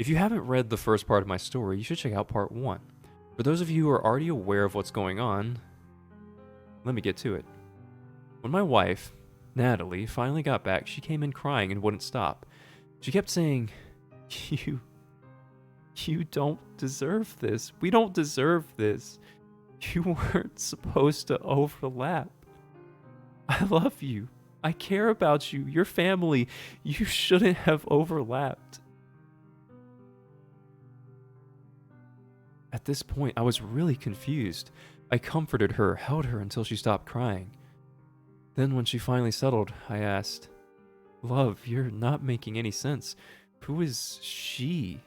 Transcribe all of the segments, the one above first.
If you haven't read the first part of my story, you should check out part 1. For those of you who are already aware of what's going on, let me get to it. When my wife, Natalie, finally got back, she came in crying and wouldn't stop. She kept saying, You don't deserve this. We don't deserve this. You weren't supposed to overlap. I love you. I care about you. Your family. You shouldn't have overlapped. At this point, I was really confused. I comforted her, held her until she stopped crying. Then when she finally settled, I asked, Love, you're not making any sense. Who is she?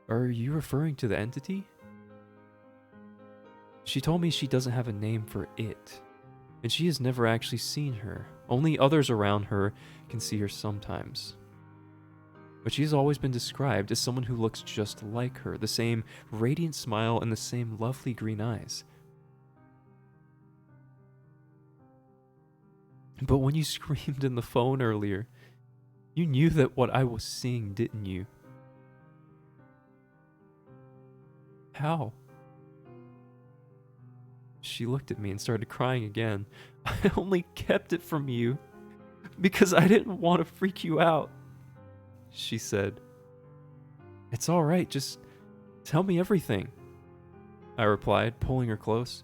Are you referring to the entity? She told me she doesn't have a name for it, and she has never actually seen her. Only others around her can see her sometimes. But she's always been described as someone who looks just like her, the same radiant smile and the same lovely green eyes. But when you screamed in the phone earlier, you knew that what I was seeing, didn't you? How? She looked at me and started crying again. I only kept it from you because I didn't want to freak you out, she said. It's all right, just tell me everything, I replied, pulling her close.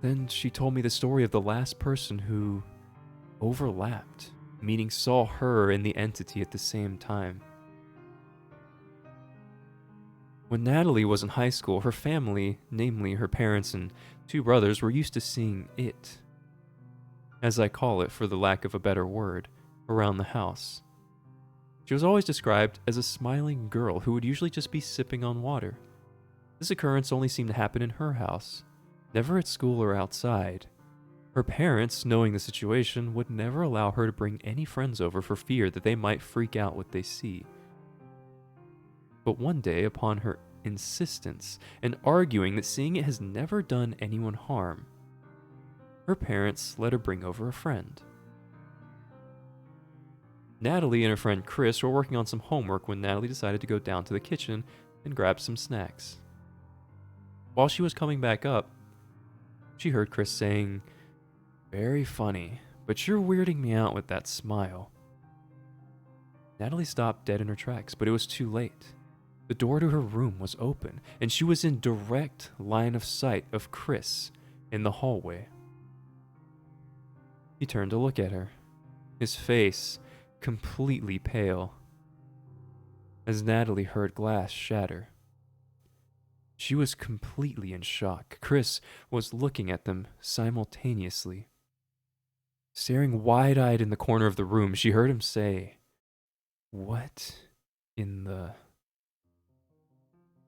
Then she told me the story of the last person who overlapped, meaning saw her and the entity at the same time. When Natalie was in high school, her family, namely her parents and 2 brothers, were used to seeing it, as I call it for the lack of a better word, around the house. She was always described as a smiling girl who would usually just be sipping on water. This occurrence only seemed to happen in her house, never at school or outside. Her parents, knowing the situation, would never allow her to bring any friends over for fear that they might freak out what they see. But one day, upon her insistence and arguing that seeing it has never done anyone harm, her parents let her bring over a friend. Natalie and her friend Chris were working on some homework when Natalie decided to go down to the kitchen and grab some snacks. While she was coming back up, she heard Chris saying, "Very funny, but you're weirding me out with that smile." Natalie stopped dead in her tracks, but it was too late. The door to her room was open, and she was in direct line of sight of Chris in the hallway. He turned to look at her, his face completely pale, as Natalie heard glass shatter. She was completely in shock. Chris was looking at them simultaneously. Staring wide-eyed in the corner of the room, she heard him say, "What in the..."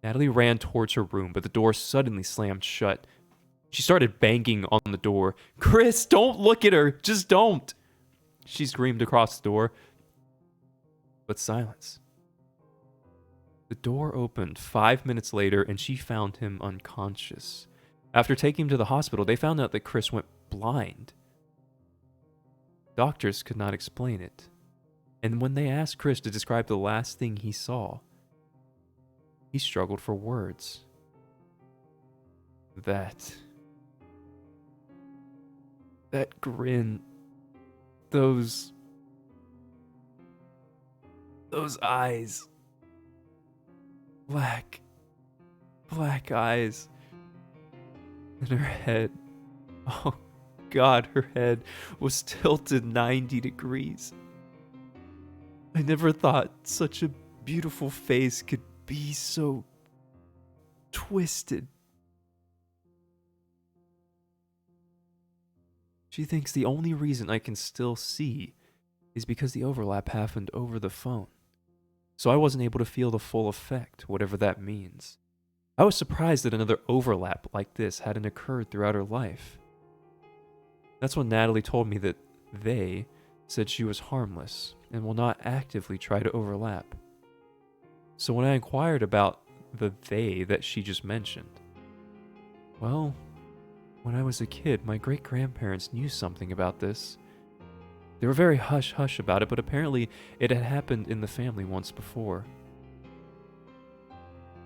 Natalie ran towards her room, but the door suddenly slammed shut. She started banging on the door. "Chris, don't look at her! Just don't!" She screamed across the door. But silence. The door opened 5 minutes later, and she found him unconscious. After taking him to the hospital, they found out that Chris went blind. Doctors could not explain it. And when they asked Chris to describe the last thing he saw, he struggled for words. That grin, those eyes, black eyes, and her head, oh God, her head was tilted 90 degrees. I never thought such a beautiful face could be so twisted. She thinks the only reason I can still see is because the overlap happened over the phone. So I wasn't able to feel the full effect, whatever that means. I was surprised that another overlap like this hadn't occurred throughout her life. That's when Natalie told me that they said she was harmless and will not actively try to overlap. So when I inquired about the they that she just mentioned, well, when I was a kid, my great-grandparents knew something about this. They were very hush-hush about it, but apparently it had happened in the family once before.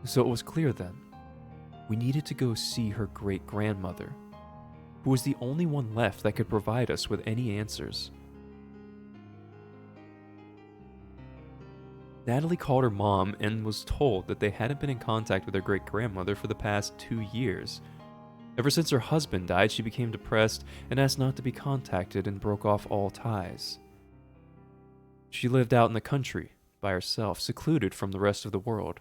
So it was clear then. We needed to go see her great-grandmother, who was the only one left that could provide us with any answers. Natalie called her mom and was told that they hadn't been in contact with her great-grandmother for the past 2 years. Ever since her husband died, she became depressed and asked not to be contacted and broke off all ties. She lived out in the country, by herself, secluded from the rest of the world.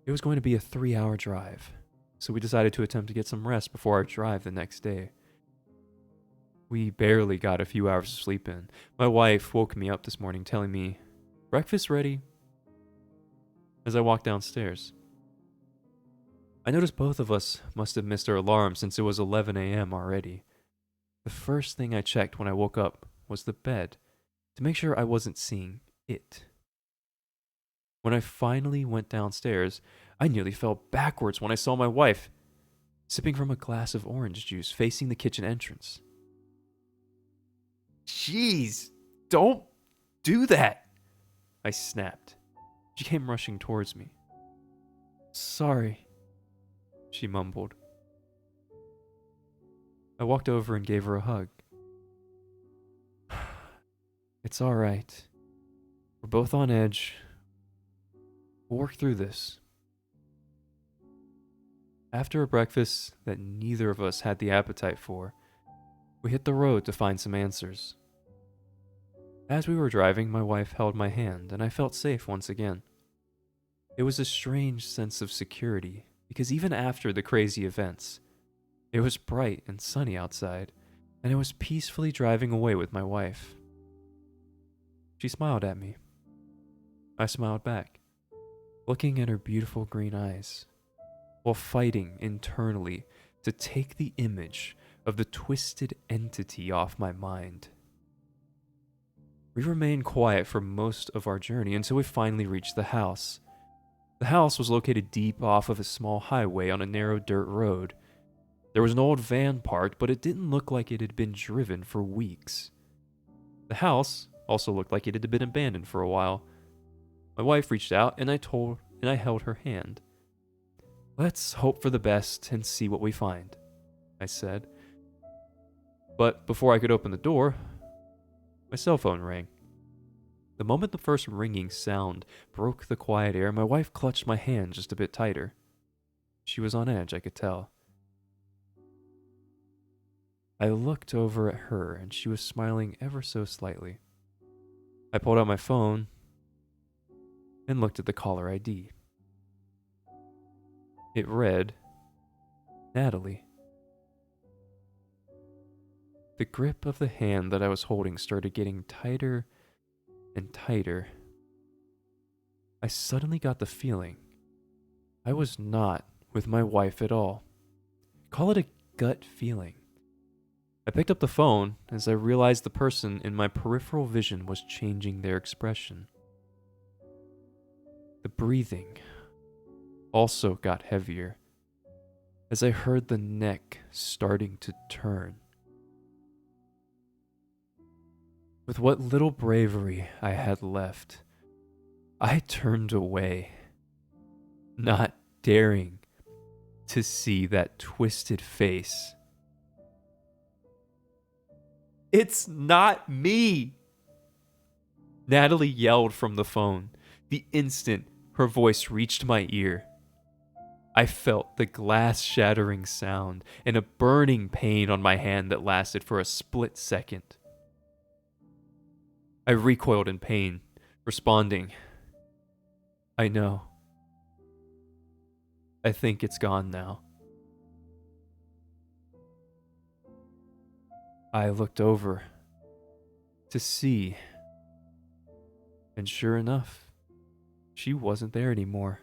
It was going to be a 3-hour drive, so we decided to attempt to get some rest before our drive the next day. We barely got a few hours of sleep in. My wife woke me up this morning telling me, "Breakfast ready," as I walked downstairs. I noticed both of us must have missed our alarm since it was 11 a.m. already. The first thing I checked when I woke up was the bed, to make sure I wasn't seeing it. When I finally went downstairs, I nearly fell backwards when I saw my wife sipping from a glass of orange juice facing the kitchen entrance. "Jeez, don't do that," I snapped. She came rushing towards me. "Sorry," she mumbled. I walked over and gave her a hug. "It's all right. We're both on edge. We'll work through this." After a breakfast that neither of us had the appetite for, we hit the road to find some answers. As we were driving, my wife held my hand, and I felt safe once again. It was a strange sense of security, because even after the crazy events, it was bright and sunny outside, and I was peacefully driving away with my wife. She smiled at me. I smiled back, looking at her beautiful green eyes, while fighting internally to take the image of the twisted entity off my mind. We remained quiet for most of our journey until we finally reached the house. The house was located deep off of a small highway on a narrow dirt road. There was an old van parked, but it didn't look like it had been driven for weeks. The house also looked like it had been abandoned for a while. My wife reached out and I held her hand. "Let's hope for the best and see what we find," I said. But before I could open the door, my cell phone rang. The moment the first ringing sound broke the quiet air, my wife clutched my hand just a bit tighter. She was on edge, I could tell. I looked over at her, and she was smiling ever so slightly. I pulled out my phone and looked at the caller ID. It read, "Natalie." The grip of the hand that I was holding started getting tighter and tighter. I suddenly got the feeling I was not with my wife at all. Call it a gut feeling. I picked up the phone as I realized the person in my peripheral vision was changing their expression. The breathing also got heavier as I heard the neck starting to turn. With what little bravery I had left, I turned away, not daring to see that twisted face. "It's not me!" Natalie yelled from the phone the instant her voice reached my ear. I felt the glass-shattering sound and a burning pain on my hand that lasted for a split second. I recoiled in pain, responding, "I know. I think it's gone now." I looked over to see, and sure enough, she wasn't there anymore.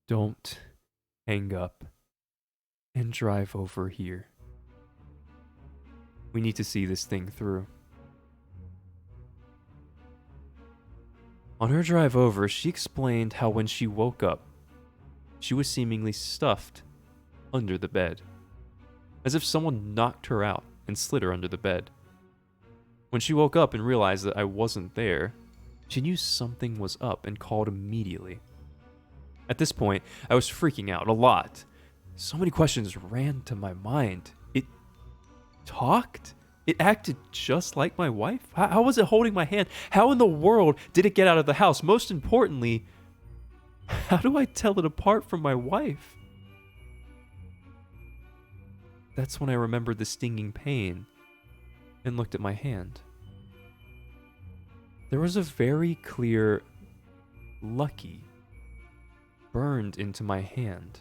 Don't hang up and drive over here. We need to see this thing through. On her drive over, she explained how when she woke up, she was seemingly stuffed under the bed, as if someone knocked her out and slid her under the bed. When she woke up and realized that I wasn't there, she knew something was up and called immediately. At this point, I was freaking out a lot. So many questions ran to my mind. It talked? It acted just like my wife? How was it holding my hand? How in the world did it get out of the house? Most importantly, how do I tell it apart from my wife? That's when I remembered the stinging pain and looked at my hand. There was a very clear "Lucky" burned into my hand.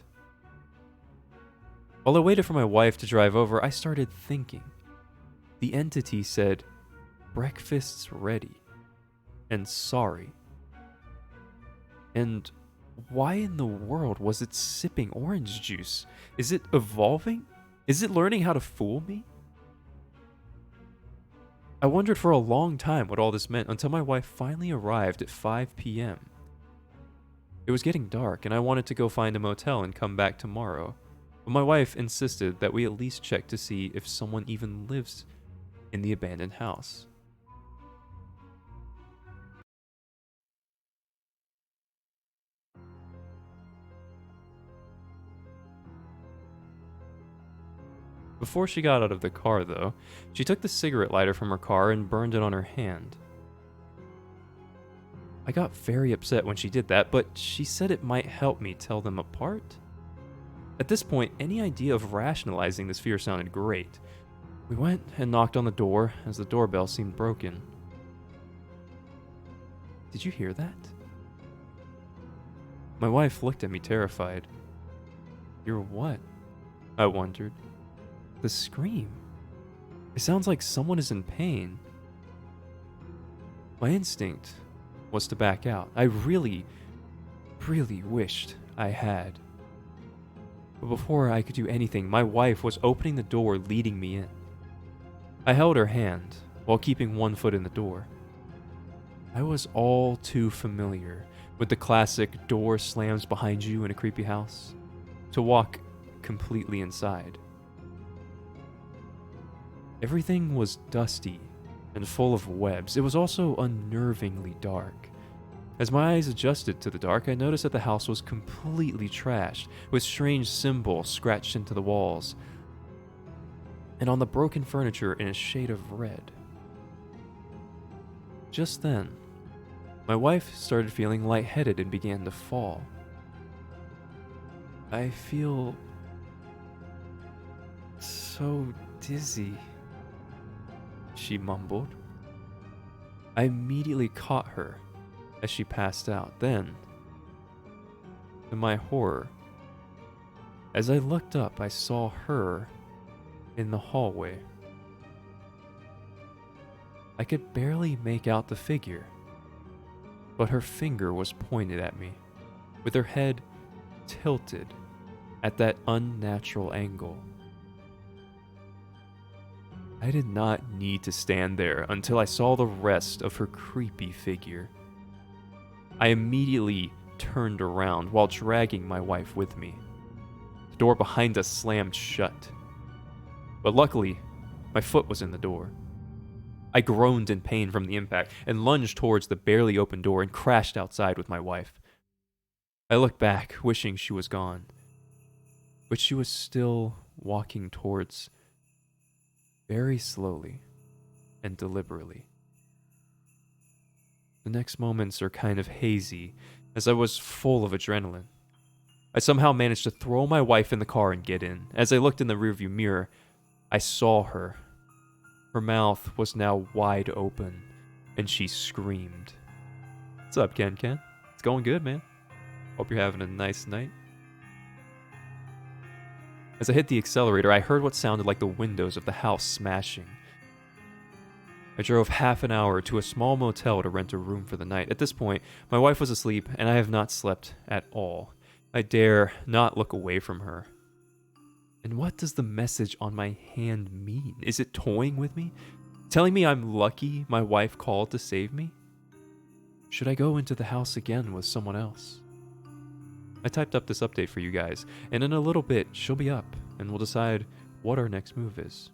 While I waited for my wife to drive over, I started thinking. The entity said, "Breakfast's ready," and "sorry." And why in the world was it sipping orange juice? Is it evolving? Is it learning how to fool me? I wondered for a long time what all this meant until my wife finally arrived at 5 p.m. It was getting dark and I wanted to go find a motel and come back tomorrow, but my wife insisted that we at least check to see if someone even lives in the abandoned house. Before she got out of the car, though, she took the cigarette lighter from her car and burned it on her hand. I got very upset when she did that, but she said it might help me tell them apart. At this point, any idea of rationalizing this fear sounded great. We went and knocked on the door as the doorbell seemed broken. Did you hear that? My wife looked at me terrified. You're what? I wondered. The scream. It sounds like someone is in pain. My instinct was to back out. I really wished I had. But before I could do anything, my wife was opening the door, leading me in. I held her hand while keeping one foot in the door. I was all too familiar with the classic door slams behind you in a creepy house to walk completely inside. Everything was dusty and full of webs. It was also unnervingly dark. As my eyes adjusted to the dark, I noticed that the house was completely trashed, with strange symbols scratched into the walls, and on the broken furniture in a shade of red. Just then, my wife started feeling lightheaded and began to fall. I feel so dizzy, she mumbled. I immediately caught her as she passed out. Then, to my horror, as I looked up, I saw her in the hallway. I could barely make out the figure, but her finger was pointed at me, with her head tilted at that unnatural angle. I did not need to stand there until I saw the rest of her creepy figure. I immediately turned around while dragging my wife with me. The door behind us slammed shut, but luckily, my foot was in the door. I groaned in pain from the impact and lunged towards the barely open door and crashed outside with my wife. I looked back, wishing she was gone, but she was still walking towards, very slowly and deliberately. The next moments are kind of hazy, as I was full of adrenaline. I somehow managed to throw my wife in the car and get in. As I looked in the rearview mirror, I saw her. Her mouth was now wide open, and she screamed. What's up, Ken? It's going good, man. Hope you're having a nice night. As I hit the accelerator, I heard what sounded like the windows of the house smashing. I drove half an hour to a small motel to rent a room for the night. At this point, my wife was asleep, and I have not slept at all. I dare not look away from her. And what does the message on my hand mean? Is it toying with me? Telling me I'm lucky my wife called to save me? Should I go into the house again with someone else? I typed up this update for you guys, and in a little bit, she'll be up, and we'll decide what our next move is.